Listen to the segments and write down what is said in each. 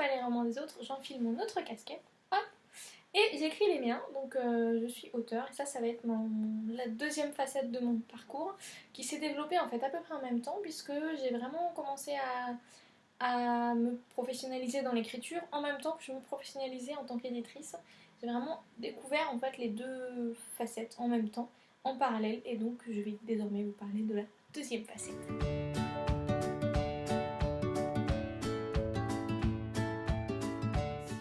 pas les romans des autres, j'enfile mon autre casquette, hop, et j'écris les miens, donc je suis auteur, et ça va être la deuxième facette de mon parcours, qui s'est développée en fait à peu près en même temps, puisque j'ai vraiment commencé à me professionnaliser dans l'écriture, en même temps que je me professionnalisais en tant qu'éditrice. J'ai vraiment découvert en fait les deux facettes en même temps, en parallèle, et donc je vais désormais vous parler de la deuxième facette.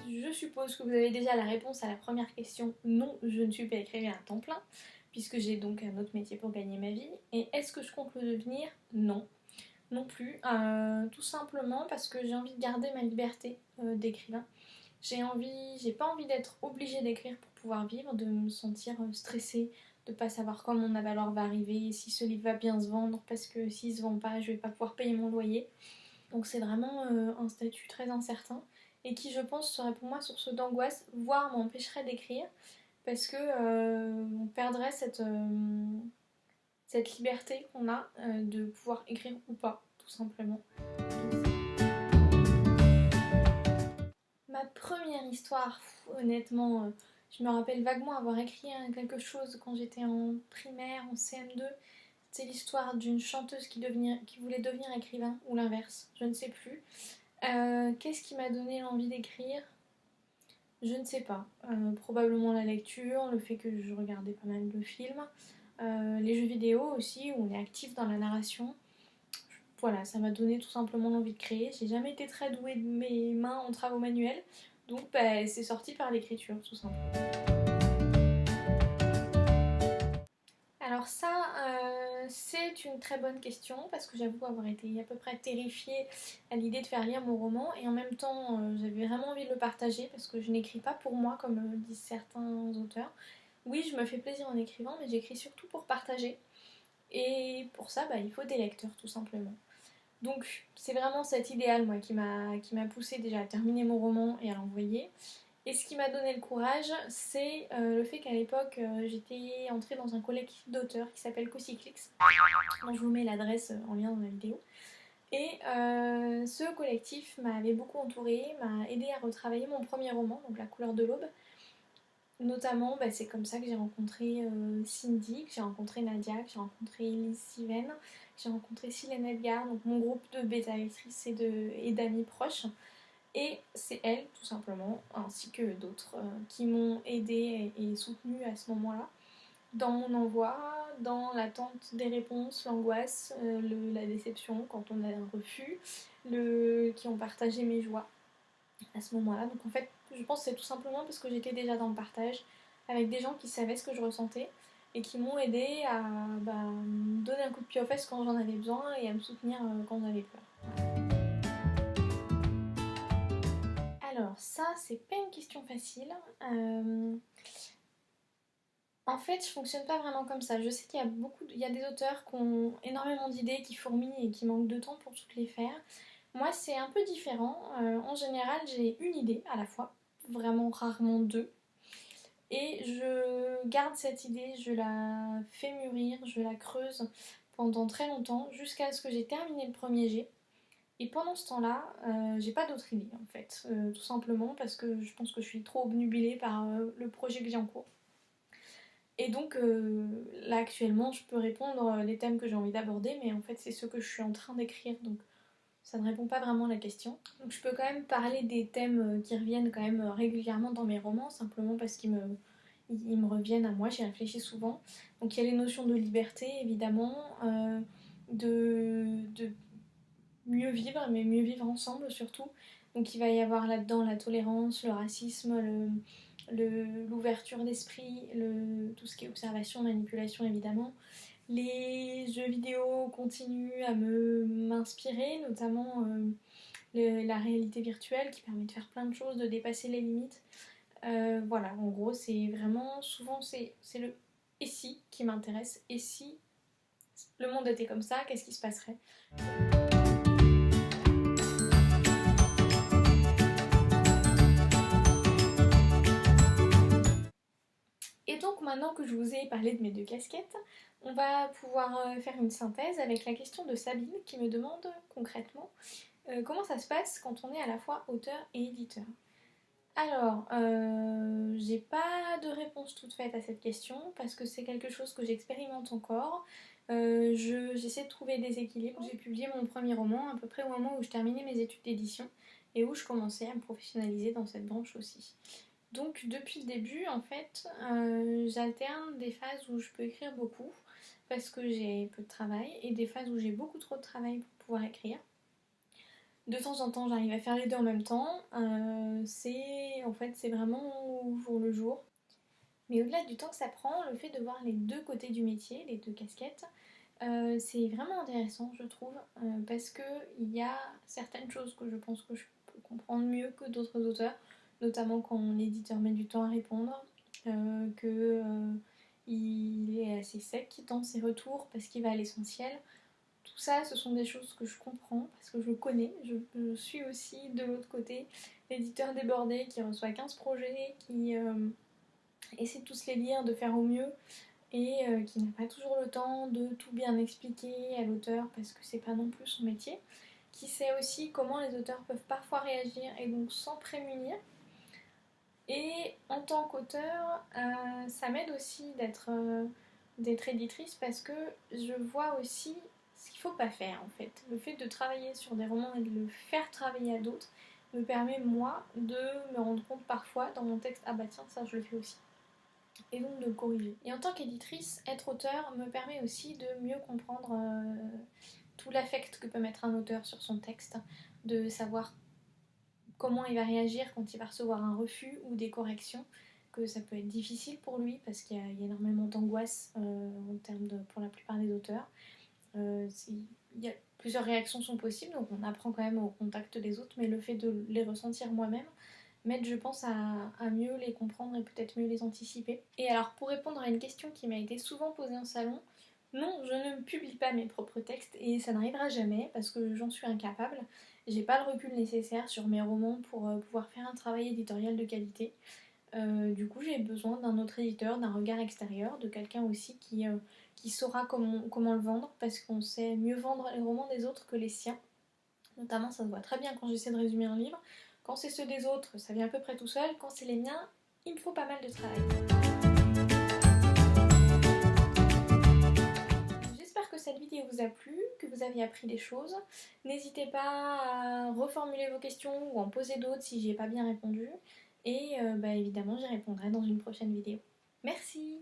Je suppose que vous avez déjà la réponse à la première question. Non, je ne suis pas écrivain à temps plein, puisque j'ai donc un autre métier pour gagner ma vie. Et est-ce que je compte le devenir? Non, non plus. Tout simplement parce que j'ai envie de garder ma liberté d'écrivain. J'ai pas envie d'être obligée d'écrire pour pouvoir vivre, de me sentir stressée, de pas savoir quand mon valeur va arriver, si ce livre va bien se vendre, parce que s'il se vend pas, je vais pas pouvoir payer mon loyer. Donc c'est vraiment un statut très incertain et qui, je pense, serait pour moi source d'angoisse, voire m'empêcherait d'écrire, parce que on perdrait cette liberté qu'on a de pouvoir écrire ou pas, tout simplement. Ma première histoire, honnêtement, je me rappelle vaguement avoir écrit quelque chose quand j'étais en primaire, en CM2. C'est l'histoire d'une chanteuse qui voulait devenir écrivain, ou l'inverse, je ne sais plus. Qu'est-ce qui m'a donné l'envie d'écrire? Je ne sais pas. Probablement la lecture, le fait que je regardais pas mal de films, les jeux vidéo aussi, où on est actif dans la narration. Voilà, ça m'a donné tout simplement l'envie de créer. J'ai jamais été très douée de mes mains en travaux manuels, donc bah, c'est sorti par l'écriture, tout simplement. Alors ça, c'est une très bonne question, parce que j'avoue avoir été à peu près terrifiée à l'idée de faire lire mon roman, et en même temps, j'avais vraiment envie de le partager, parce que je n'écris pas pour moi, comme disent certains auteurs. Oui, je me fais plaisir en écrivant, mais j'écris surtout pour partager, et pour ça, bah, il faut des lecteurs, tout simplement. Donc c'est vraiment cet idéal, moi, qui m'a poussée déjà à terminer mon roman et à l'envoyer. Et ce qui m'a donné le courage, c'est le fait qu'à l'époque, j'étais entrée dans un collectif d'auteurs qui s'appelle Cocyclix, dont je vous mets l'adresse en lien dans la vidéo. Et ce collectif m'avait beaucoup entourée, m'a aidé à retravailler mon premier roman, donc La couleur de l'aube. Notamment, bah, c'est comme ça que j'ai rencontré Cindy, que j'ai rencontré Nadia, que j'ai rencontré Elise Siven, que j'ai rencontré Silène Edgar, donc mon groupe de bêta-lectrices et d'amis proches. Et c'est elle, tout simplement, ainsi que d'autres, qui m'ont aidée et soutenue à ce moment-là, dans mon envoi, dans l'attente des réponses, l'angoisse, la déception quand on a un refus, qui ont partagé mes joies à ce moment-là. Donc en fait, je pense que c'est tout simplement parce que j'étais déjà dans le partage, avec des gens qui savaient ce que je ressentais, et qui m'ont aidée à me donner un coup de pied aux fesses quand j'en avais besoin, et à me soutenir quand j'avais peur. Alors ça, c'est pas une question facile. En fait, je fonctionne pas vraiment comme ça. Je sais qu'il y a il y a des auteurs qui ont énormément d'idées, qui fourmillent et qui manquent de temps pour toutes les faire. Moi, c'est un peu différent. En général, j'ai une idée à la fois, vraiment rarement deux. Et je garde cette idée, je la fais mûrir, je la creuse pendant très longtemps, jusqu'à ce que j'ai terminé le premier jet. Et pendant ce temps-là, j'ai pas d'autre idée en fait, tout simplement parce que je pense que je suis trop obnubilée par le projet que j'ai en cours. Et donc là actuellement, je peux répondre les thèmes que j'ai envie d'aborder, mais en fait c'est ce que je suis en train d'écrire, donc ça ne répond pas vraiment à la question. Donc je peux quand même parler des thèmes qui reviennent quand même régulièrement dans mes romans, simplement parce ils me reviennent à moi, j'y réfléchis souvent. Donc il y a les notions de liberté évidemment, de mieux vivre, mais mieux vivre ensemble surtout. Donc il va y avoir là-dedans la tolérance, le racisme, l'ouverture d'esprit, tout ce qui est observation, manipulation évidemment. Les jeux vidéo continuent à m'inspirer, notamment la réalité virtuelle qui permet de faire plein de choses, de dépasser les limites. Voilà, en gros, c'est vraiment, souvent, c'est le et si qui m'intéresse. Et si le monde était comme ça, qu'est-ce qui se passerait? Et donc maintenant que je vous ai parlé de mes deux casquettes, on va pouvoir faire une synthèse avec la question de Sabine qui me demande concrètement Comment ça se passe quand on est à la fois auteur et éditeur? Alors, j'ai pas de réponse toute faite à cette question parce que c'est quelque chose que j'expérimente encore. J'essaie de trouver des équilibres. J'ai publié mon premier roman à peu près au moment où je terminais mes études d'édition et où je commençais à me professionnaliser dans cette branche aussi. Donc depuis le début, en fait, j'alterne des phases où je peux écrire beaucoup parce que j'ai peu de travail et des phases où j'ai beaucoup trop de travail pour pouvoir écrire. De temps en temps, j'arrive à faire les deux en même temps. C'est vraiment au jour le jour. Mais au-delà du temps que ça prend, le fait de voir les deux côtés du métier, les deux casquettes, c'est vraiment intéressant, je trouve, parce qu'il y a certaines choses que je pense que je peux comprendre mieux que d'autres auteurs, notamment quand l'éditeur met du temps à répondre, qu'il est assez sec dans ses retours parce qu'il va à l'essentiel. Tout ça, ce sont des choses que je comprends parce que je connais. Je suis aussi de l'autre côté, l'éditeur débordé qui reçoit 15 projets, qui essaie de tous les lire, de faire au mieux et qui n'a pas toujours le temps de tout bien expliquer à l'auteur parce que c'est pas non plus son métier. Qui sait aussi comment les auteurs peuvent parfois réagir et donc s'en prémunir. Et en tant qu'auteur, ça m'aide aussi d'être éditrice parce que je vois aussi ce qu'il ne faut pas faire en fait. Le fait de travailler sur des romans et de le faire travailler à d'autres me permet moi de me rendre compte parfois dans mon texte, ah bah tiens ça je le fais aussi. Et donc de le corriger. Et en tant qu'éditrice, être auteur me permet aussi de mieux comprendre tout l'affect que peut mettre un auteur sur son texte, de savoir comment il va réagir quand il va recevoir un refus ou des corrections, que ça peut être difficile pour lui parce qu'il y a énormément d'angoisse pour la plupart des auteurs. Plusieurs réactions sont possibles, donc on apprend quand même au contact des autres, mais le fait de les ressentir moi-même m'aide, je pense, à mieux les comprendre et peut-être mieux les anticiper. Et alors, pour répondre à une question qui m'a été souvent posée en salon, non, je ne publie pas mes propres textes et ça n'arrivera jamais parce que j'en suis incapable. J'ai pas le recul nécessaire sur mes romans pour pouvoir faire un travail éditorial de qualité. Du coup, j'ai besoin d'un autre éditeur, d'un regard extérieur, de quelqu'un aussi qui saura comment le vendre parce qu'on sait mieux vendre les romans des autres que les siens. Notamment, ça se voit très bien quand j'essaie de résumer un livre. Quand c'est ceux des autres, ça vient à peu près tout seul. Quand c'est les miens, il me faut pas mal de travail. J'espère que cette vidéo vous a plu, que vous avez appris des choses. N'hésitez pas à reformuler vos questions ou en poser d'autres si j'y ai pas bien répondu. Et évidemment, j'y répondrai dans une prochaine vidéo. Merci!